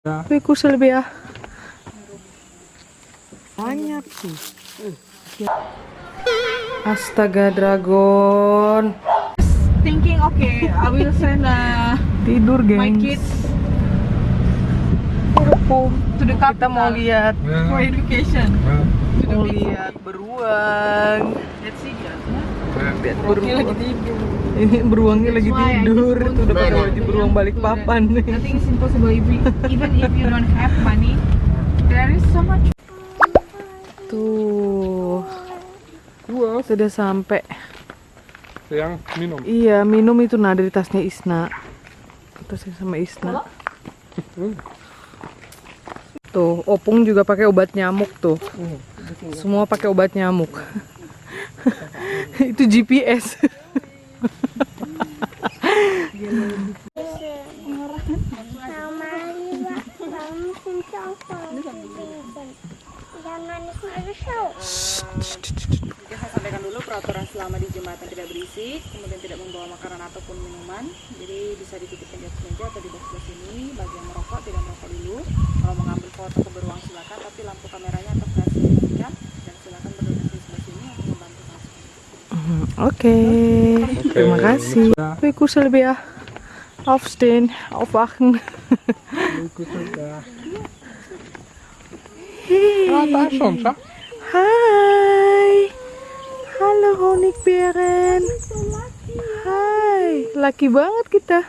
Wih, kusel ya. Banyak sih. Astaga, dragon. Thinking, okay, I will send Tidur, my gengs. kids to the Kita mau capital lihat, for education. mau lihat beruang. Let's see, Lihat Beruangnya lagi beruang. tidur. Ini beruangnya lagi That's why I tidur. just want Tuh udah to pakai go baju to beruang yang balik to papan. that. Nothing is impossible even if you don't have money. There is so much. Tuh, sudah sampai. Yang minum. Iya, minum itu nah dari tasnya Isna. Tasnya sama Isna. Tuh, Opung juga pakai obat nyamuk tuh. Semua pakai obat nyamuk. Itu GPS. Oke, saya sampaikan dulu peraturan selama di jembatan tidak berisik, kemudian tidak membawa makanan ataupun minuman. Jadi bisa dititipkan di atas meja atau di bawah sebelah sini. Bagi yang merokok, tidak merokok dulu. Kalau mengambil foto ke beruang silakan, tapi lampu kameranya atau flash dimatikan. Dan silakan berdonasi di sebelah sini untuk membantu masuk. Oke. Terima kasih. Wih, kusel ya. Aufstehen, aufwachen. Daar soms, hè? Hai. Halo honingbeeren. Hai, laki banget kita.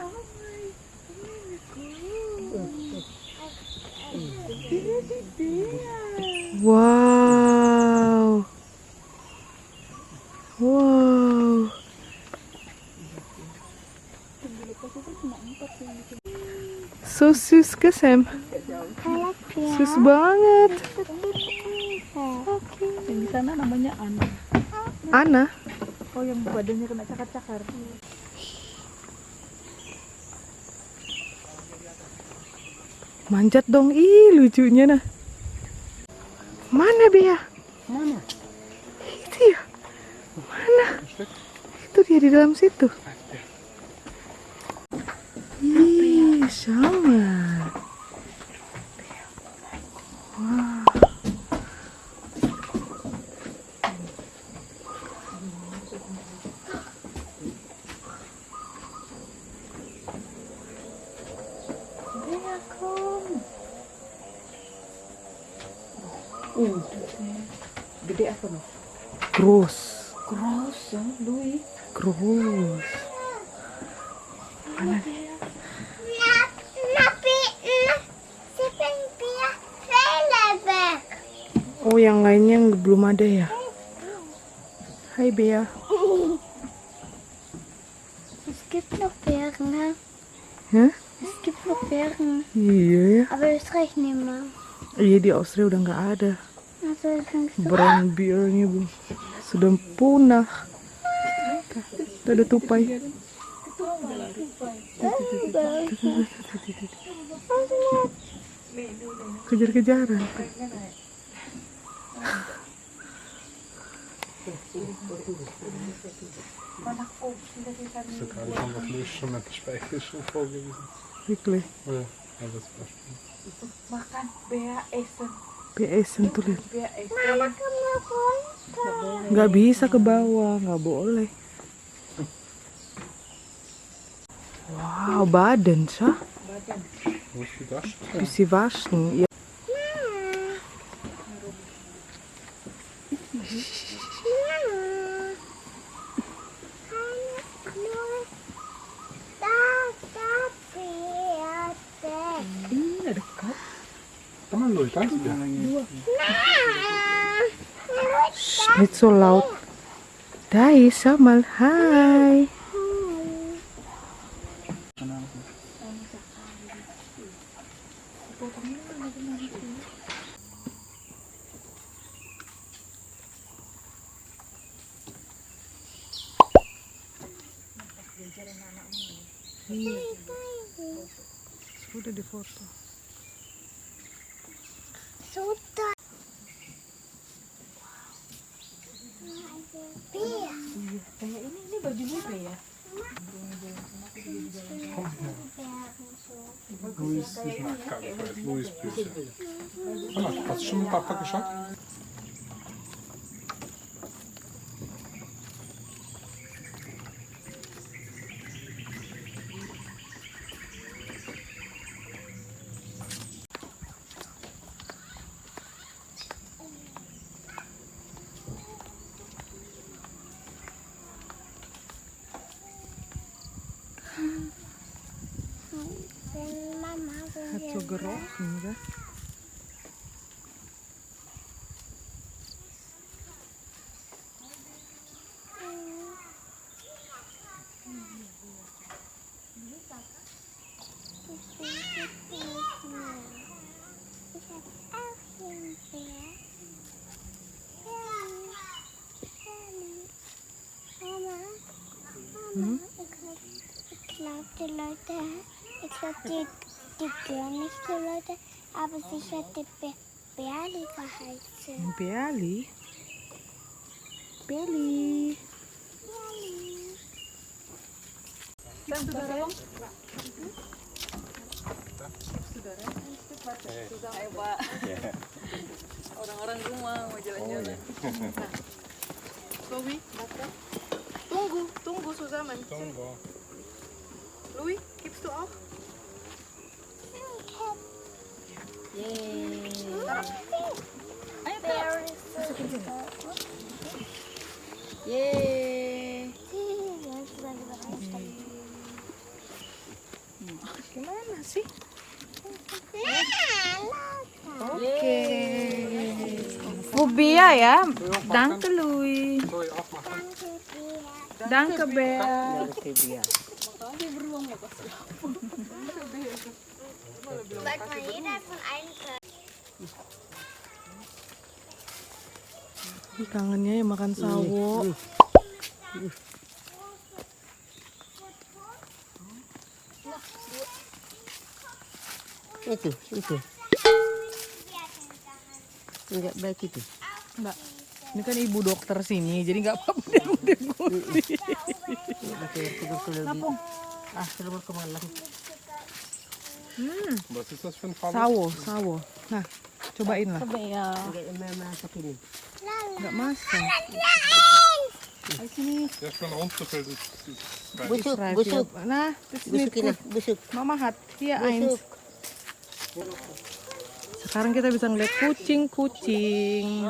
Wow. Wow. So sus ke Sam. Sus banget. Yang di sana namanya Ana. Ana. Oh, yang badannya kena cakar-cakar. Manjat dong, ih lucunya nah. Mana Bea? Mana? Itu ya. Mana? Itu dia di dalam situ. Ih, sama. Wah. Gede apa loh? Gross. Gross ya, Louis. Gross. Mana? Oh, yang lainnya yang belum ada ya. Hai Bea. Es gibt noch Bären, Hah? es gibt noch Bären, Iya ya. aber Österreich nicht mehr. Iya, di Austria udah nggak ada. Also es sind so Brown bear-nya bu sudah punah. Tuh ada tupai. Kejar-kejaran. Zit er van wat lussen met de spijkers of volgens. Weekly. Ja, dat is best. Makan BASN. PSN tuh lihat. BASN. Nggak bisa ke bawah, nggak boleh. Wow, badan sah. Hoe is je das? Bisa waschen. Ja. Teman lo, kan? Ja. Shh, nicht so laut. Da ist, schau mal. Hai. Sudah difoto. super. Kayak ini bajunya apa ya? Doe Louis ist Marktgartenfeld. Louis Blüte. Anna, hast du schon mit Papa geschaut? Wenn Mama, wenn Hat so wir gerochen, gell? Ich hab auch Himbeer. Mama, ich glaube, die Leute, die gehören nicht die Leute, aber sicher die Bärli geheißen. Bärli. Bärli. Orang-orang rumah mau jalan-jalan. Louis, tunggu zusammen. Danke. Louis, gibst du auch? Yeay. Gimana sih? Oke. Fobia ya. Danke Louis. Soll ich auch machen? Danke Bel. Sag mal, jeder von einem Ih, kangennya ya makan sawo. Itu. Enggak baik itu. Mbak, ini kan ibu dokter sini, jadi nggak apa-apa deh udah gunting. Selamat ke malam. Was ist das für ein Farbe? Sawo. Nah, cobain lah. Enggak masak ini. Nggak masak. Der ist schon runterfällt. Busuk. Nah, Busukin lah, busuk. Mama hat hier eins. Sekarang kita bisa ngeliat kucing-kucing.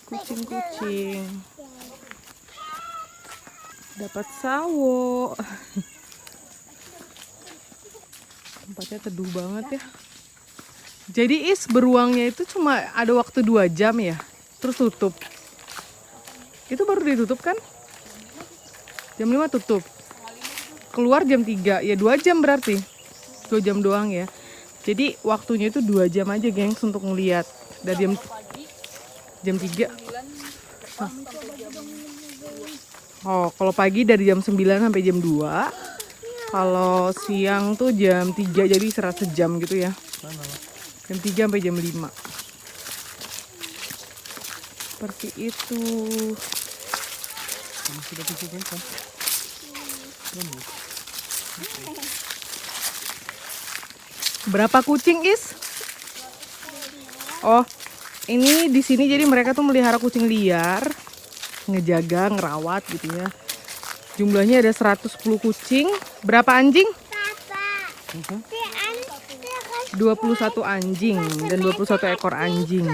Kucing-kucing. Dapat sawo. Tempatnya teduh banget ya. Jadi beruangnya itu cuma ada waktu 2 jam ya. Terus tutup. Itu baru ditutup kan? Jam 5 tutup. Keluar jam 3. Ya 2 jam berarti. 2 jam doang ya. Jadi waktunya itu 2 jam aja gengs untuk ngeliat. Dari jam 3. Oh, kalau pagi dari jam 9 sampai jam 2. Kalau siang tuh jam 3, jadi istirahat sejam gitu ya. Jam 3 sampai jam 5. Seperti itu. Berapa kucing, Is? Oh, ini di sini jadi mereka tuh melihara kucing liar, ngejaga, ngerawat gitu ya. Jumlahnya ada 110 kucing. Berapa anjing? 21 anjing dan 21 ekor anjing.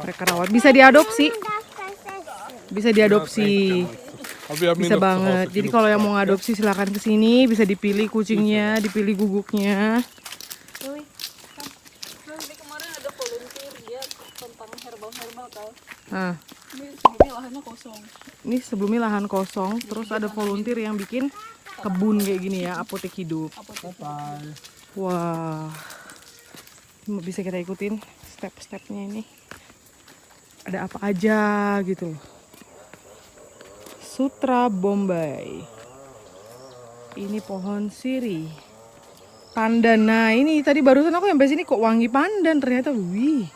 Mereka rawat. Bisa diadopsi. Bisa diadopsi. Bisa banget. Jadi kalau yang mau ngadopsi silakan ke sini, bisa dipilih kucingnya, dipilih guguknya. Nanti kemarin ada volunteer dia tentang herbal tau. Nah, Ini lahannya kosong. ini sebelumnya lahan kosong, terus ada volunteer yang bikin kebun kayak gini ya, apotek hidup. Wah, ini bisa kita ikutin step-stepnya ini. Ada apa aja gitu loh. Sutra Bombay. Ini pohon sirih. Pandan. Nah ini tadi barusan aku sampai sini kok wangi pandan. Ternyata wih,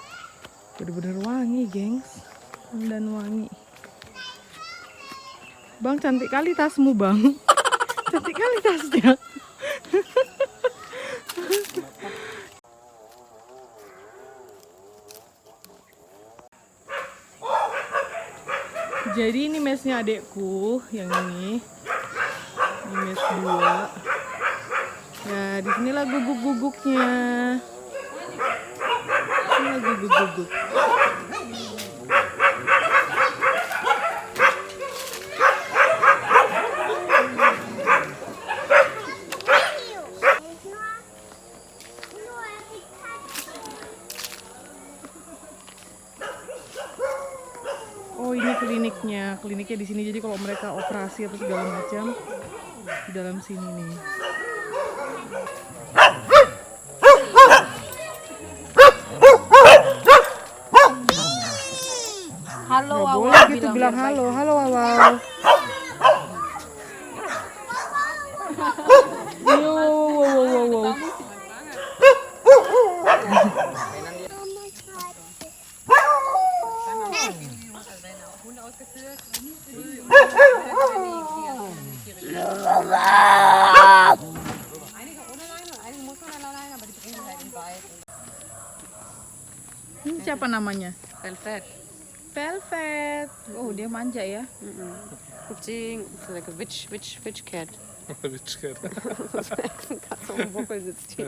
bener-bener wangi gengs. Pandan wangi. Bang, cantik kali tasmu bang. Cantik kali tasnya. Jadi ini mesnya adekku yang ini mes 2. Ya di sinilah guguk-guguknya. Ini guguk-guguk. Oh ini kliniknya di sini. Jadi kalau mereka operasi atau segala macam di dalam sini nih. Halo, Nggak Wawa. boleh gitu bilang halo, halo Wawa. Wow. Ini siapa namanya? Velvet. Velvet. Oh, dia manja ya. Kucing, so like a witch cat. Witch cat. Katze auf dem Buckel sitzt die.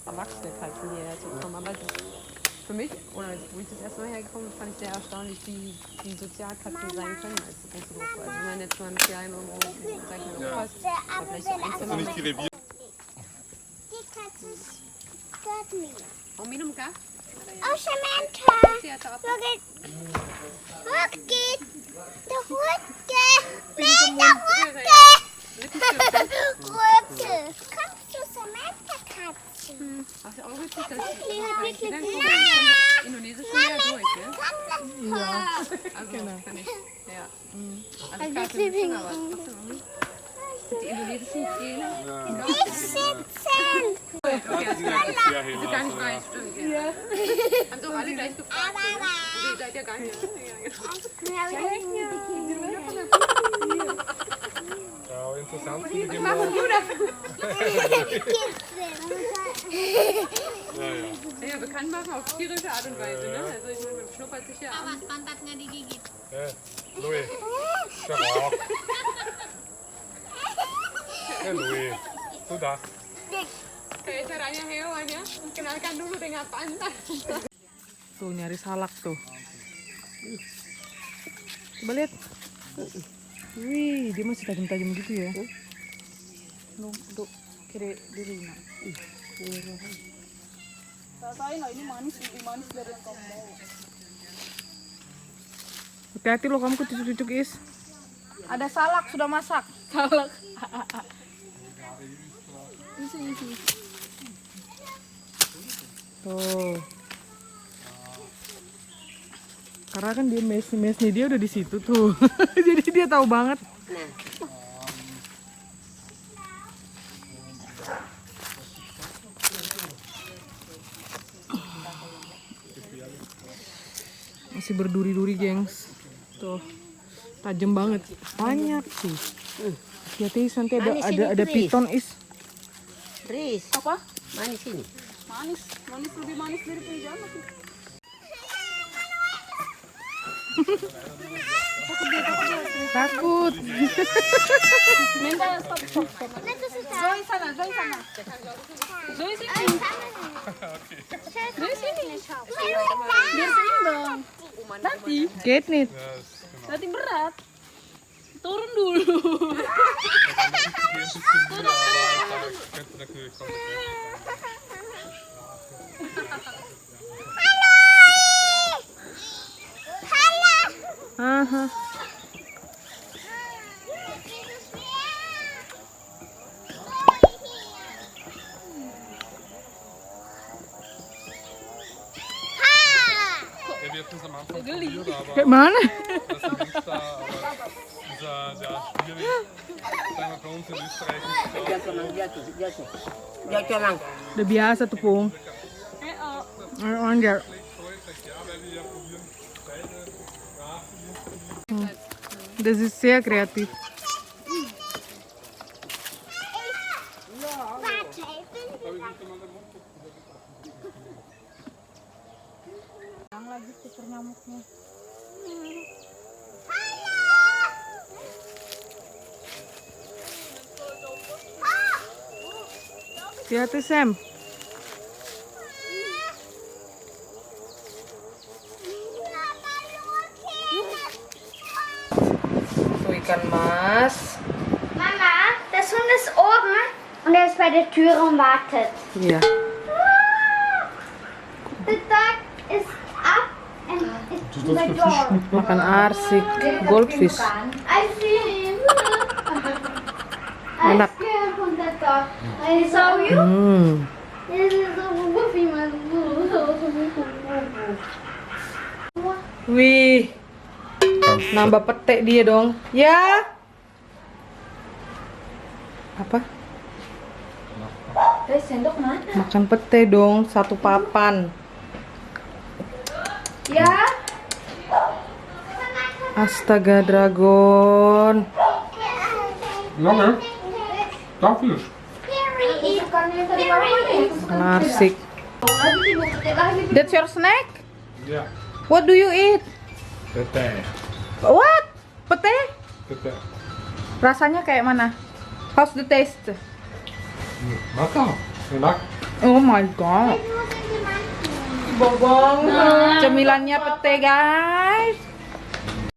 Erwachsene Katzen, die dazu kommen. Aber für mich, oder wo ich das erste Mal hergekommen bin, fand ich sehr erstaunlich, wie sozial Katzen sein können als große Gruppe. Also wenn man jetzt mal mit kleinen irgendwo, sag ich mal, aufpasst, oder vielleicht so Einzelne. Nicht die Revier. Die Katze stört mich. Oh, Minumka? Oh, Samantha. Sie hat auch Wo geht der Rute? Nein, der Rute. Rute. Kommst du, Samantha-Katze? Ach, auch witzig, dass Nein. die dann kommen Indonesisch näher durch, ne? Iya. Also, kann ich, ja. Also, Also, Katzen sitzen, aber trotzdem irgendwie. Sind die indonesischen Tiere? Nicht sitzen. Okay, also Ja, sind gar nicht weiß, stimmt. Ja. Haben doch alle gleich gefragt. So, ne? Also, ihr seid ja gar nicht. Ja, interessant finde ich immer. Ja, bekannt machen auf tierische Art und Weise, ne? Also, ich meine, man schnuppert sich ja an. Pantatnya digigit. Louis. Siapa? Louis. Sudah. Kayak caranya hewan ya, kenalkan dulu dengan pantat. Tuh nyari salak tuh. Coba lihat. Wih, dia masih tajam-tajam gitu ya. Untuk kiri diri. Rasain lah, ini manis, lebih manis dari yang kamu mau. Hati-hati loh kamu kecucuk-cucuk Is. Ada salak sudah masak. Salak. Tuh. Karena kan dia mesnya dia udah di situ tuh. Jadi dia tahu banget. Masih berduri-duri, gengs. Tuh. Tajam banget. Banyak sih. Hati-hati Is, nanti ada piton Is. Riz, Apa? manis ini. Manis. Manis lebih manis dari pejana sih. Takut. Minta stop. Zoe sana. Zoe sini. Zoe sini. Biar seimbang. Catnip. Nanti berat. Turun dulu. Könnte natürlich kommen. Aha. Der wird uns am Anfang probiert, aber Kayak mana? das ist da, aber dieser, ja, schwierig. Sagen wir bei uns in Österreich ist es auch Jatuh lang. Udah biasa tuh, Pung. Ayo, Das ist sehr kreativ. Hati-hati Sam. So ikan mas. Mama, das Hund ist oben und er ist bei der Tür und wartet. Iya. The dog is up and it's the door. Makan arsik, goldfish. I see him. Enak. I'm scared from the dog. I saw you. This is a woofy man. Wih, nambah pete dia dong. Ya. Apa? Sendok mana? Makan pete dong, satu papan. Ya. Astaga dragon. Lange? Starfish. Makan arsik. That's your snack? Ja. What do you eat? Pete. What? Pete? Pete. Rasanya kayak mana? How's the taste? Lekker. Enak. Oh my god. Bobong. Cemilannya pete guys.